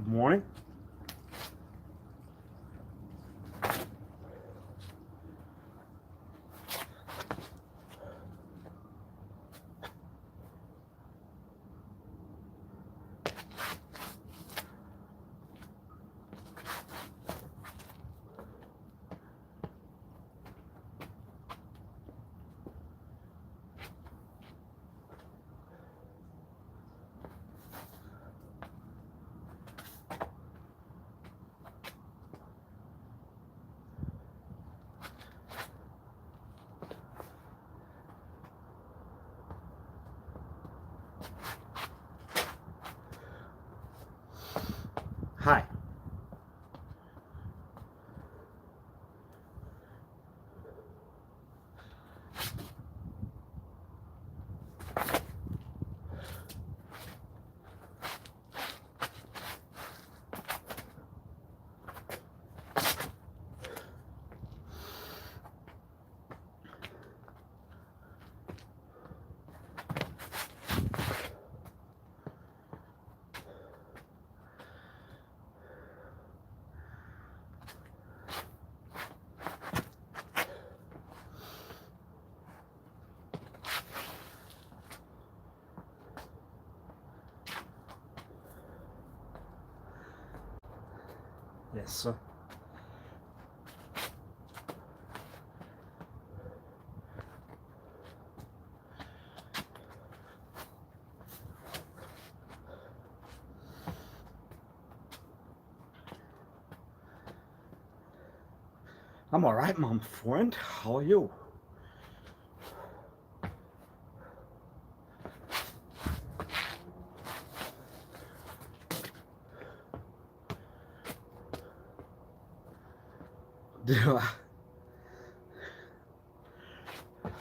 Good morning. Hi. Yes, sir. I'm all right, my friend. How are you? Do I? But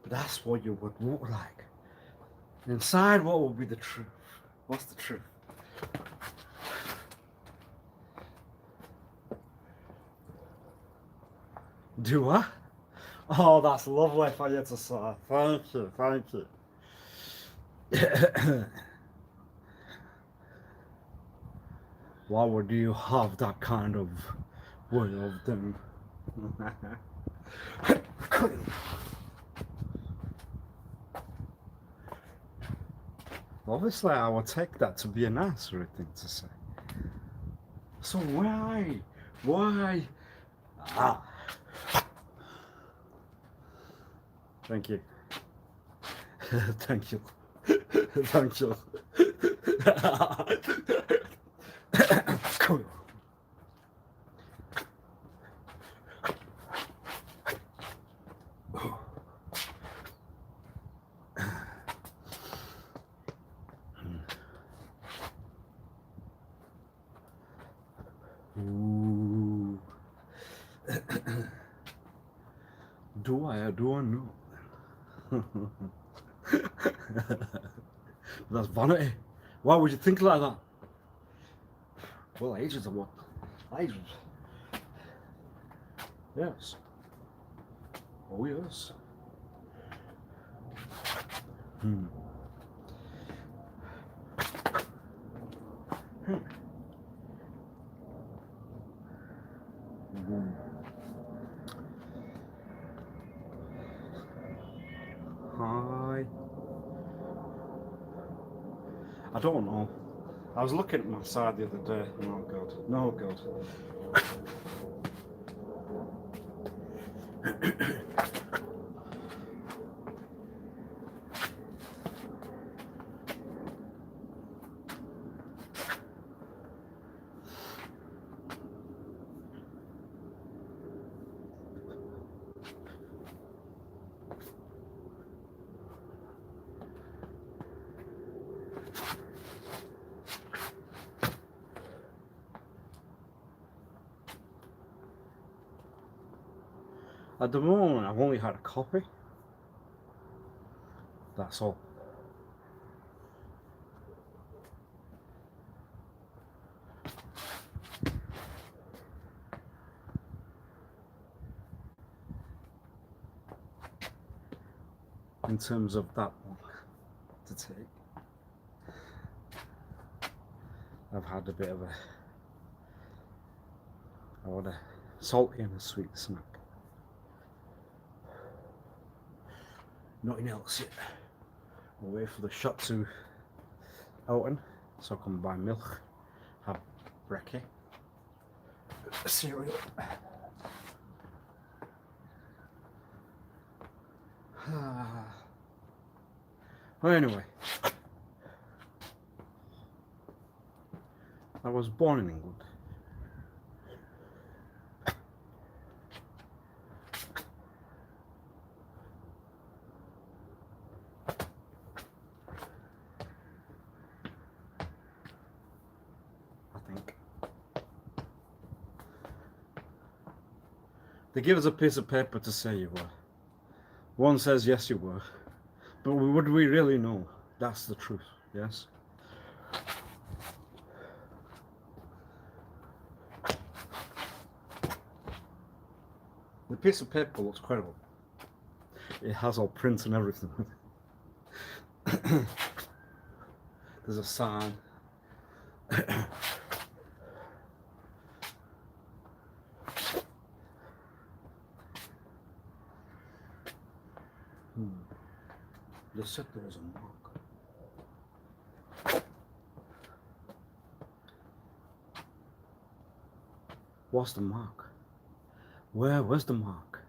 that's what you would look like. Inside, what would be the truth? What's the truth? Do I? Oh, that's lovely for you to say. Thank you, thank you. Why would you have that kind of way of doing? Obviously, I would take that to be a nursery thing to say. So why? Why? Ah. Thank you. Thank you. Thank you. Cool. Ooh. Do I or do I not? That's vanity. Why would you think like that? Well, ages of what? Ages. Yes. Oh, yes. Hmm. Hmm. Hi. I don't know. I was looking at my side the other day. Oh god. No god. At the moment, I've only had a copy. That's all. In terms of that one to take. I've had a bit of a, I want a salty and a sweet snack. Nothing else yet. I'll wait for the shop to open so I can buy milk, have brekkie, cereal. Well, anyway, I was born in England. I think they give us a piece of paper to say you were. One says yes you were, but would we really know? That's the truth, yes? The piece of paper looks credible. It has all prints and everything. There's a sign. They said there was a mark. What's the mark? Where was the mark?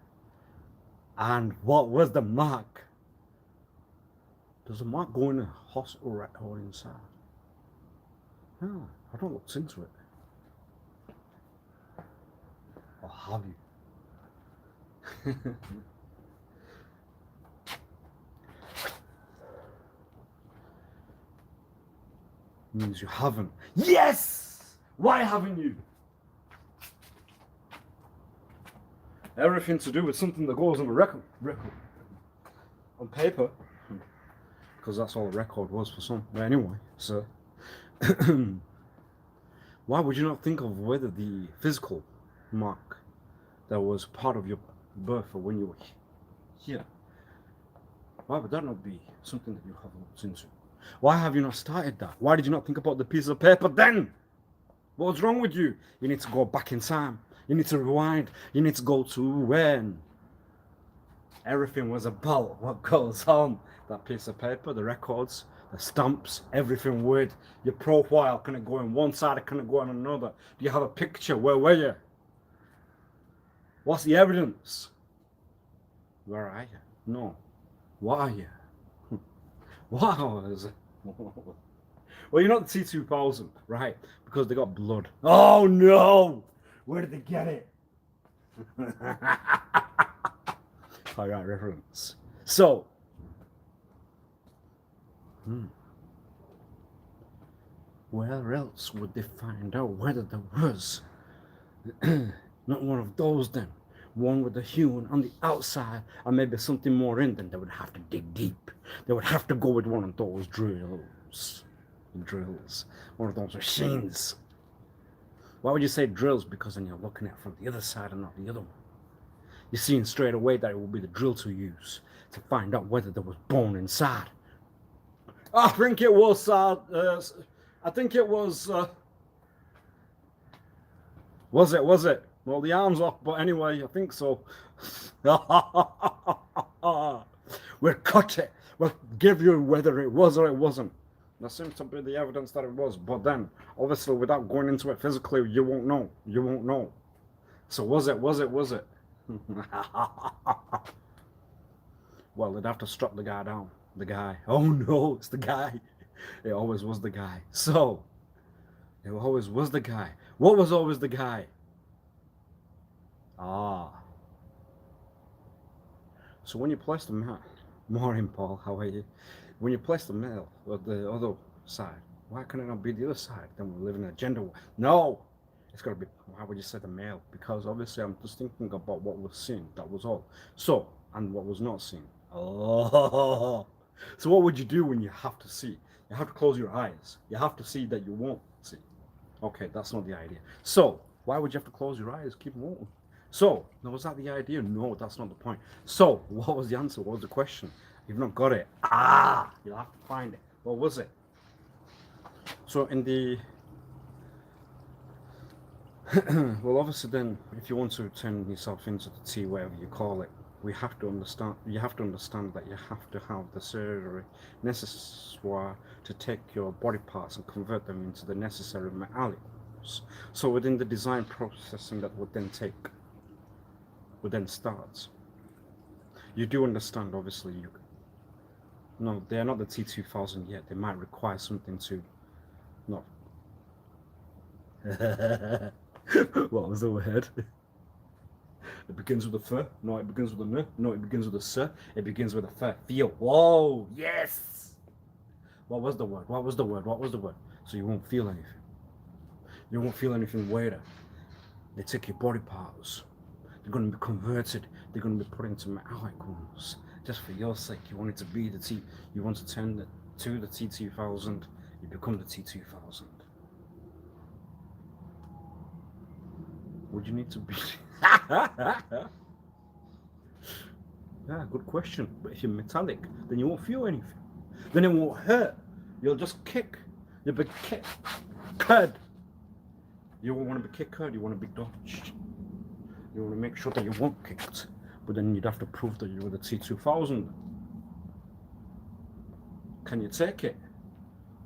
And what was the mark? Does a mark go in a hospital record inside? No, I don't look into it. Or have you? Means you haven't. Yes! Why haven't you? Everything to do with something that goes on a record. On paper. Because that's all a record was for some. But anyway, so why would you not think of whether the physical mark that was part of your birth or when you were here, why would that not be something that you have looked into? Why have you not started that? Why did you not think about the piece of paper then? What's wrong with you? You need to go back in time. You need to rewind. You need to go to when everything was about what goes on. That piece of paper, the records, the stamps, everything weird. Your profile, can it go on one side or can it go on another? Do you have a picture? Where were you? What's the evidence? Where are you? No. What are you? Wow. Well, you're not the T2000, right? Because they got blood. Oh no! Where did they get it? Alright, reference. So, where else would they find out whether there was not one of those then? One with the hewn on the outside, and maybe something more in, then they would have to dig deep. They would have to go with one of those drills. One of those machines. Why would you say drills? Because then you're looking at it from the other side and not the other one. You're seeing straight away that it will be the drill to use to find out whether there was bone inside. I think it was, was it? Well, the arm's off, but anyway, I think so. We'll cut it. We'll give you whether it was or it wasn't. That seems to be the evidence that it was, but then, obviously, without going into it physically, you won't know. You won't know. So was it? Well, they'd have to strap the guy down. The guy. Oh no, it's the guy. It always was the guy. So, it always was the guy. What was always the guy? So when you place the mail, morning Paul, how are you? When you place the mail on the other side, why can it not be the other side? Then we live in a gender war. No! It's got to be, why would you say the male? Because obviously I'm just thinking about what was seen, that was all. So, and what was not seen. Oh! So what would you do when you have to see? You have to close your eyes. You have to see that you won't see. Okay, that's not the idea. So, why would you have to close your eyes? Keep them open. So, now was that the idea? No, that's not the point. So, what was the answer? What was the question? You've not got it. You'll have to find it. What was it? So, in the Well, obviously, then, if you want to turn yourself into the T, whatever you call it, we have to understand. You have to understand that you have to have the surgery necessary to take your body parts and convert them into the necessary materials. So within the design processing that would then start. You do understand, obviously. You no, they are not the T2000 yet. They might require something to not. What was the word? It begins with a fur. No, it begins with a n. No, it begins with a s. It begins with a fur. Feel. Whoa, yes. What was the word? What was the word? What was the word? So you won't feel anything. You won't feel anything later. They take your body parts. They're going to be converted. They're going to be put into metallic ones. Just for your sake, you want it to be the T. You want to turn the to the T2000. You become the T2000. Would you need to be? Yeah, good question. But if you're metallic, then you won't feel anything. Then it won't hurt. You'll just kick. You'll be kicked. Cud. You won't want to be kicked, cud. You want to be dodged. You want to make sure that you won't kicked. But then you'd have to prove that you were the T2000. Can you take it?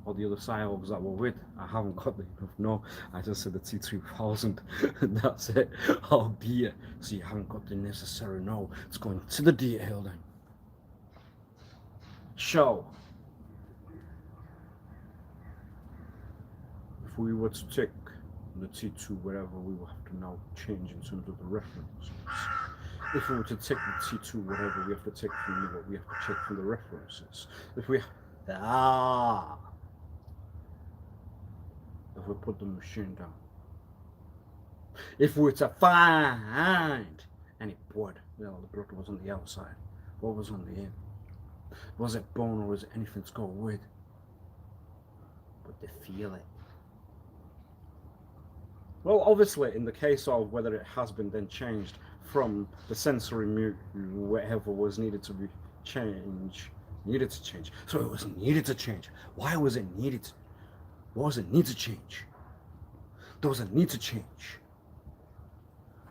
Or the other cyborgs that were with, I haven't got the enough. No, I just said the T2000. And that's it. Oh dear. So you haven't got the necessary. No, it's going to the detail then. So, if we were to take the T2, whatever, we will have to now change in terms of the references. If we were to take the T2, whatever, we have to take from what we have to take from the references. If we if we put the machine down. If we were to find any blood, well, the blood was on the outside. What was on the end? Was it bone or was it anything to go with? But they feel it. Well, obviously, in the case of whether it has been then changed from the sensory mute, whatever was needed to be changed, needed to change. So it was needed to change. Why was it needed? What was it need to change? There was a need to change.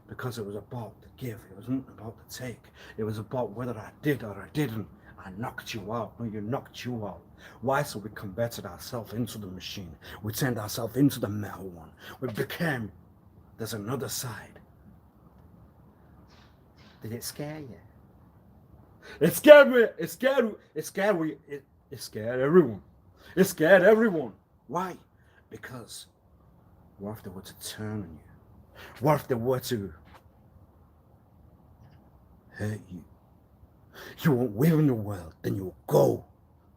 Because it was about the give. It wasn't about the take. It was about whether I did or I didn't. I knocked you out. No, you knocked you out. Why? So we converted ourselves into the machine. We turned ourselves into the metal one. We became, there's another side. Did it scare you? It scared me. It scared me. It scared everyone. It scared everyone. Why? Because what if they were to turn on you? What if they were to hurt you? You won't live in the world, then you'll go.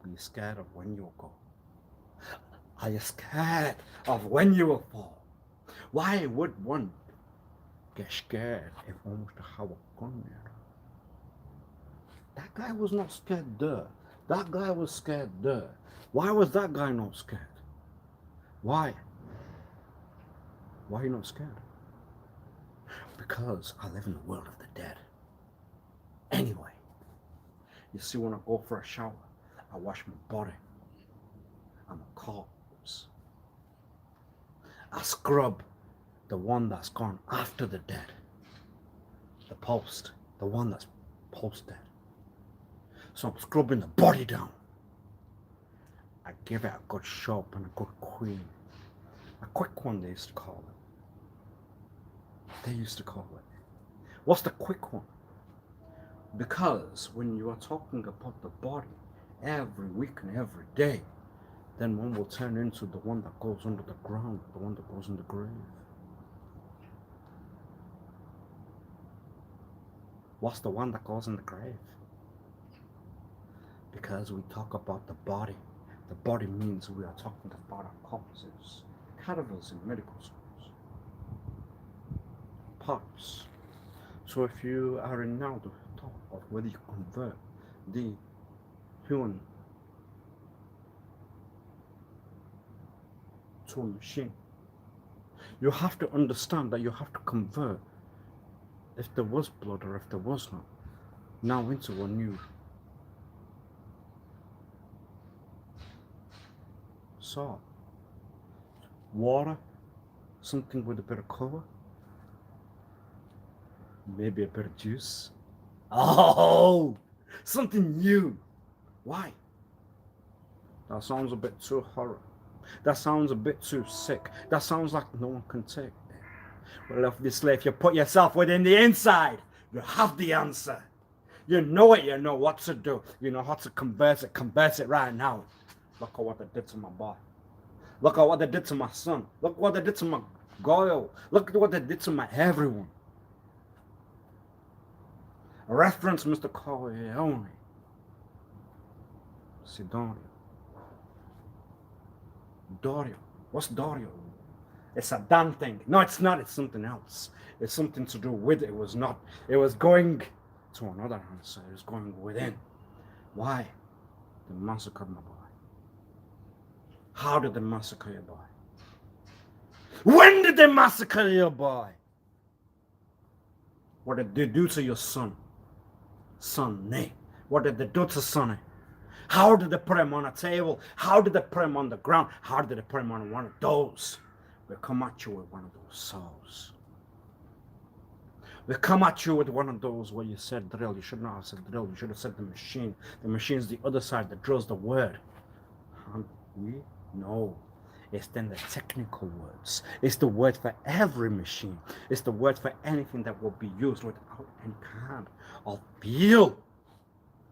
Are you scared of when you'll go? Are you scared of when you will fall? Why would one get scared if almost to have a gun there? That guy was not scared there. That guy was scared there. Why was that guy not scared? Why? Why are you not scared? Because I live in the world of the dead. Anyway, you see, when I go for a shower, I wash my body. I'm a corpse. I scrub the one that's gone after the dead. The post, the one that's post-dead. So I'm scrubbing the body down. I give it a good shove and a good clean. A quick one, they used to call it. They used to call it. What's the quick one? Because when you are talking about the body every week and every day, then one will turn into the one that goes under the ground, the one that goes in the grave. What's the one that goes in the grave? Because we talk about the body. The body means we are talking about our corpses, cadavers in medical schools, parts. So if you are in now the talk of whether you convert the human to a machine, you have to understand that you have to convert, if there was blood or if there was not, now into a new salt, water, Something with a bit of color. Maybe a bit of juice. Oh, something new. Why? That sounds a bit too horror. That sounds a bit too sick. That sounds like no one can take it. Well, obviously, if you put yourself within the inside, you have the answer. You know it, you know what to do. You know how to convert it right now. Look at what they did to my boy. Look at what they did to my son. Look what they did to my girl. Look at what they did to my everyone. Reference Mr. Corleone. Sidorio. Dario. What's Dario? It's a damn thing. No, it's not. It's something else. It's something to do with it. It was not. It was going to another answer. It was going within. Why? They massacred my boy. How did they massacre your boy? When did they massacre your boy? What did they do to your son? Sonny. What did they do to Sonny? How did they put him on a table? How did they put him on the ground? How did they put him on one of those? We come at you with one of those souls. We come at you with one of those where you said drill. You should not have said drill. You should have said the machine. The machine's the other side that drills the word. And we know. It's then the technical words. It's the word for every machine. It's the word for anything that will be used without any kind of feel.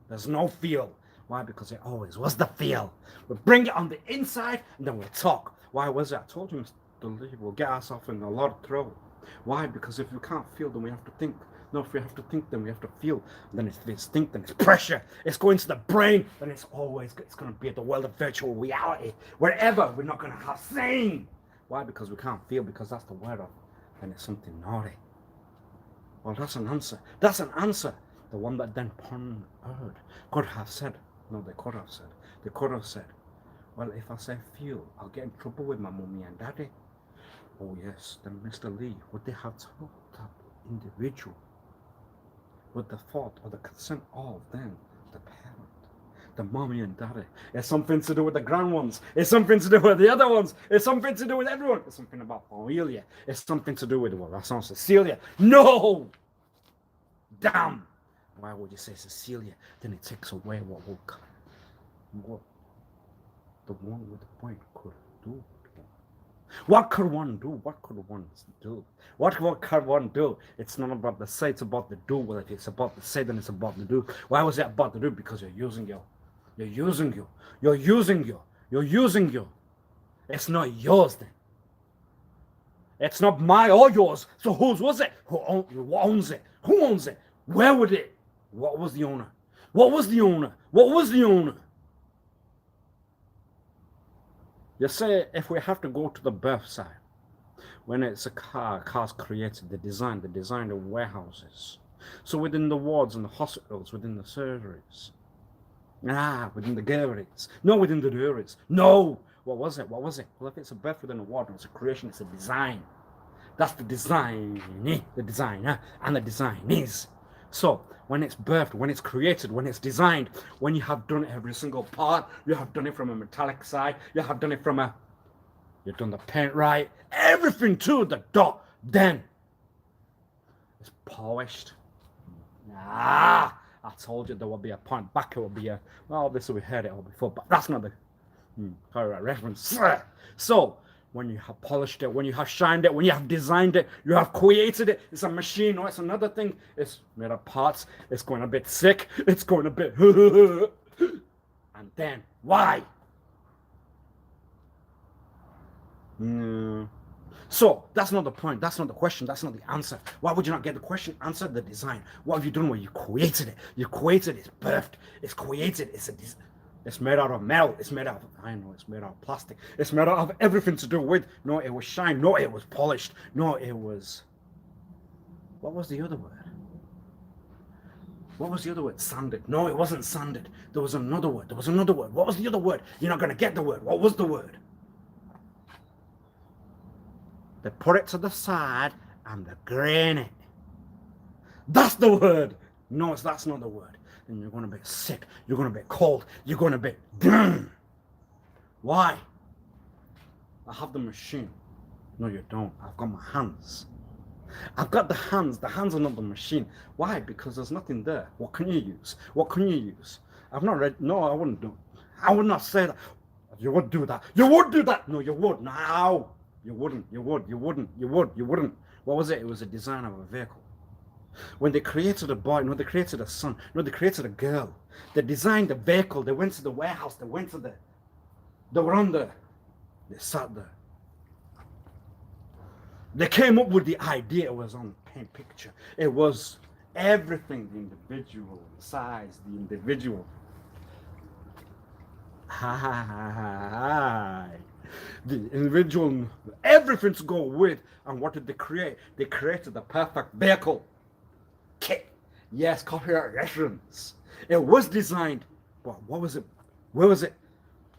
There's no feel. Why? Because it always was the feel. We bring it on the inside and then we'll talk. Why was it? I told you, Mr. Lee, we'll get ourselves in a lot of trouble. Why? Because if we can't feel, then we have to think. No, if we have to think, then we have to feel. Then if it's think, then it's pressure. It's going to the brain, then it's going to be the world of virtual reality. Wherever, we're not going to have saying. Why? Because we can't feel, because that's the word of, then it's something naughty. Well, that's an answer. That's an answer. The one that then pondered could have said, no, they could have said. They could have said, well, if I say feel, I'll get in trouble with my mommy and daddy. Oh yes, then Mr. Lee, would they have told that individual with the thought or the consent of then the parent, the mommy and daddy? It's something to do with the grand ones. It's something to do with the other ones. It's something to do with everyone. It's something about Familia. It's something to do with, well, that's not Cecilia. No! Damn! Why would you say Cecilia? Then it takes away what the one with the point could do. What could one do? What could one do? What could one do? It's not about the say, it's about the do. Well, if it's about the say, then it's about the do. Why was it about the do? Because you're using you. It's not yours then. It's not my or yours. So whose was it? Who owns it? Who owns it? Where would it? What was the owner? What was the owner? What was the owner? You say if we have to go to the birth side, when it's a car's created, the design the warehouses. So within the wards and the hospitals, within the surgeries. Within the galleries. No, within the dairies. No! What was it? Well, if it's a birth within a ward, it's a creation, it's a design. That's the design, the designer, and the design is. So, when it's birthed, when it's created, when it's designed, when you have done every single part, you have done it from a metallic side, you have done it from you've done the paint right, everything to the dot, then it's polished. I told you there will be a point back, it will be obviously we heard it all before, but that's not the correct reference. So, when you have polished it, when you have shined it, when you have designed it, you have created it. It's a machine, or it's another thing. It's made of parts. It's going a bit sick. It's going a bit and then, why? So, that's not the point. That's not the question. That's not the answer. Why would you not get the question? Answer the design. What have you done? Well, you created it. You created it. It's birthed. It's created. It's made out of metal. It's made out of, I know, it's made out of plastic. It's made out of everything to do with, no, it was shine. No, it was polished. No, it was, what was the other word? What was the other word? Sanded. No, it wasn't sanded. There was another word. What was the other word? You're not going to get the word. What was the word? They put it to the side and they grain it. That's the word. No, that's not the word. And you're going to be sick, you're going to be cold, you're going to be Why? I have the machine. No, you don't. I've got my hands. I've got the hands. The hands are not the machine. Why? Because there's nothing there. What can you use? What can you use? I've not read. No, I wouldn't do. I would not say that. You would do that. You would do that. No, you would. No, you wouldn't. You would. You wouldn't. You would. You wouldn't. What was it? It was a design of a vehicle. When they created a boy, no, they created a son, no, they created a girl. They designed the vehicle. They went to the warehouse. They went to the. They were on there. They sat there. They came up with the idea. It was on paint picture. It was everything, the individual, the size, the individual. Hi. The individual, everything to go with. And what did they create? They created the perfect vehicle. Kit. Yes, copyright reference. It was designed. But what was it? Where was it?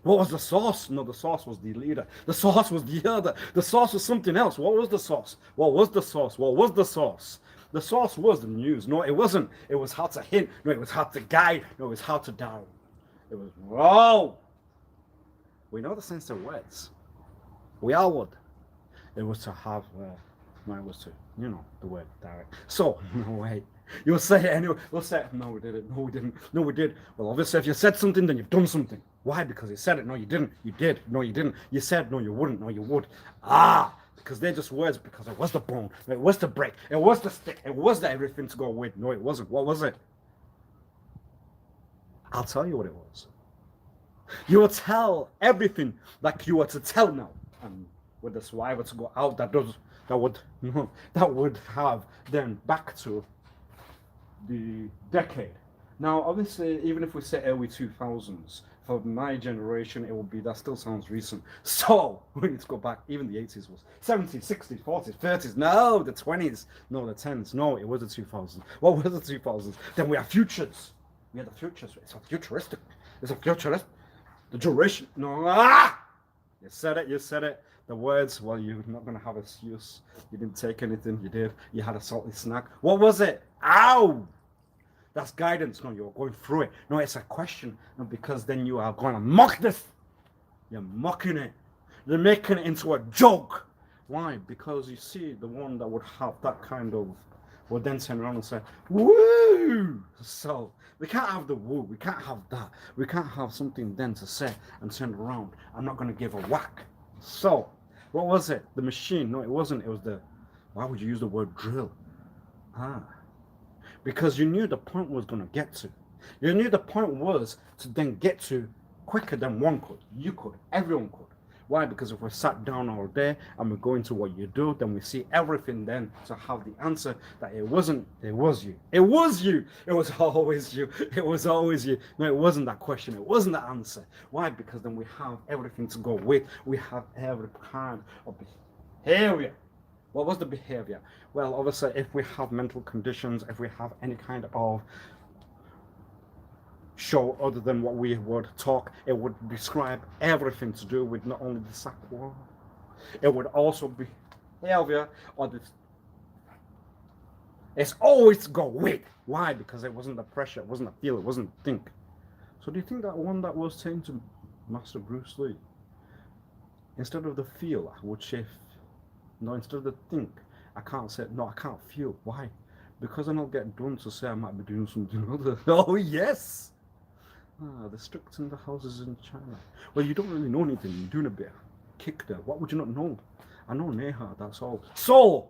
What was the source? No, the source was the leader. The source was the other. The source was something else. What was the source? What was the source? What was the source? The source was the news. No, it wasn't. It was how to hint. No, it was how to guide. No, it was how to down. It was, whoa. We know the sense of words. We all would. It was to have, no, it was to, you know, the word direct. So, no way. You'll say it anyway. We'll say, no, we didn't. No, we didn't. No, we did. Well, obviously, if you said something, then you've done something. Why? Because you said it. No, you didn't. You did. No, you didn't. You said, no, you wouldn't. No, you would. Because they're just words. Because it was the bone. It was the break. It was the stick. It was the everything to go with. No, it wasn't. What was it? I'll tell you what it was. You will tell everything like you were to tell now. And with the saliva to go out, that would have then back to the decade. Now, obviously, even if we say early 2000s, for my generation, it will be, that still sounds recent. So, we need to go back, even the 80s was 70s, 60s, 40s, 30s, no, the 20s, no, the 10s, no, it was the 2000s. What was the 2000s? Then we have futures. We have the futures. It's a futuristic. It's a futuristic. The duration, no, You said it, you said it. The words, well, you're not going to have excuse. You didn't take anything, you did. You had a salty snack. What was it? Ow! That's guidance. No, you're going through it. No, it's a question. No, because then you are going to mock this. You're mocking it. You're making it into a joke. Why? Because you see, the one that would have that kind of would then turn around and say, woo! So, we can't have the woo. We can't have that. We can't have something then to say and turn around. I'm not going to give a whack. So, what was it? The machine? No, it wasn't. It was the, why would you use the word drill? Because you knew the point was going to get to. You knew the point was to then get to quicker than one could. You could. Everyone could. Why? Because if we sat down all day and we go into what you do, then we see everything then to have the answer that it wasn't, it was you. It was you. It was always you. It was always you. No, it wasn't that question. It wasn't the answer. Why? Because then we have everything to go with. We have every kind of behavior. What was the behavior? Well, obviously, if we have mental conditions, if we have any kind of show other than what we would talk, it would describe everything to do with not only the sacral, it would also be behavior or this. It's always to go with. Why? Because it wasn't the pressure, it wasn't the feel, it wasn't the think. So do you think that one that was saying to Master Bruce Lee, instead of the feel, I would say, no, instead of the think, I can't say, no, I can't feel. Why? Because then I'll get done to say I might be doing something other. Oh, yes! The strict in the houses in China. Well, you don't really know anything. You're doing a bit of kick there. What would you not know? I know Neha, that's all. So,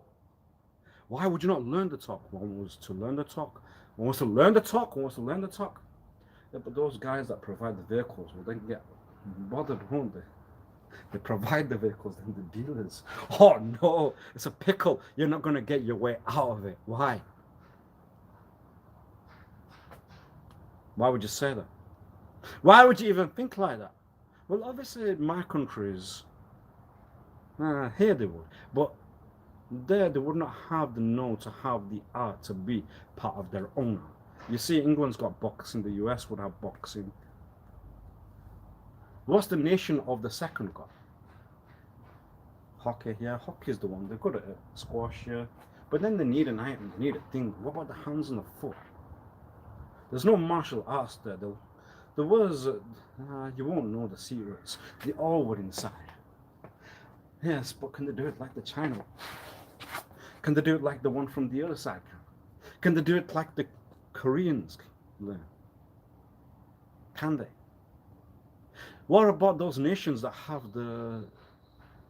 why would you not learn the talk? One was to learn the talk. One was to learn the talk. One was to learn the talk. Yeah, but those guys that provide the vehicles, well, they get bothered, won't they? They provide the vehicles, then the dealers. Oh no, it's a pickle. You're not going to get your way out of it. Why? Why would you say that? Why would you even think like that? Well, obviously, in my countries, here they would. But there, they would not have the know to have the art to be part of their own. You see, England's got boxing. The US would have boxing. What's the nation of the second got? Hockey, yeah, hockey is the one. They're good at it. Squash, yeah. But then they need an item, they need a thing. What about the hands and the foot? There's no martial arts there. There was, you won't know the secrets. They all were inside. Yes, but can they do it like the China one? Can they do it like the one from the other side? Can they do it like the Koreans learn? Can they? What about those nations that have the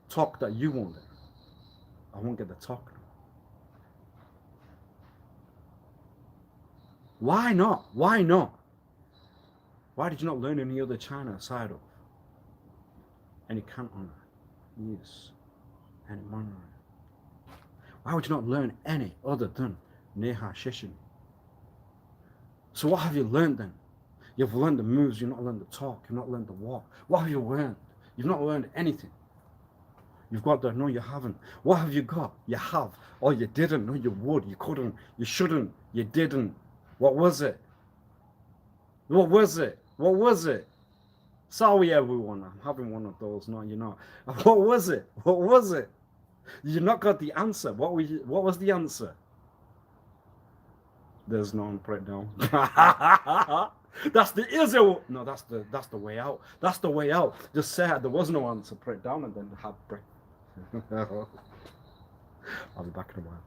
talk that you want? I won't get the talk. Why not? Why not? Why did you not learn any other China side of any Canton? Yes, any Mandarin? Why would you not learn any other than Neha Shishin? So what have you learned then? You've learned the moves, you've not learned the talk, you've not learned the walk. What have you learned? You've not learned anything. You've got that, no you haven't. What have you got? You have. Or you didn't, no you would, you couldn't, you shouldn't, you didn't. What was it? What was it? What was it? Sorry everyone, I'm having one of those, no you're not. What was it? What was it? You not got the answer. What was the answer? There's none, put it down. That's the easier. No, that's the way out. That's the way out. Just say there was no answer, put it down, and then have break. I'll be back in a while.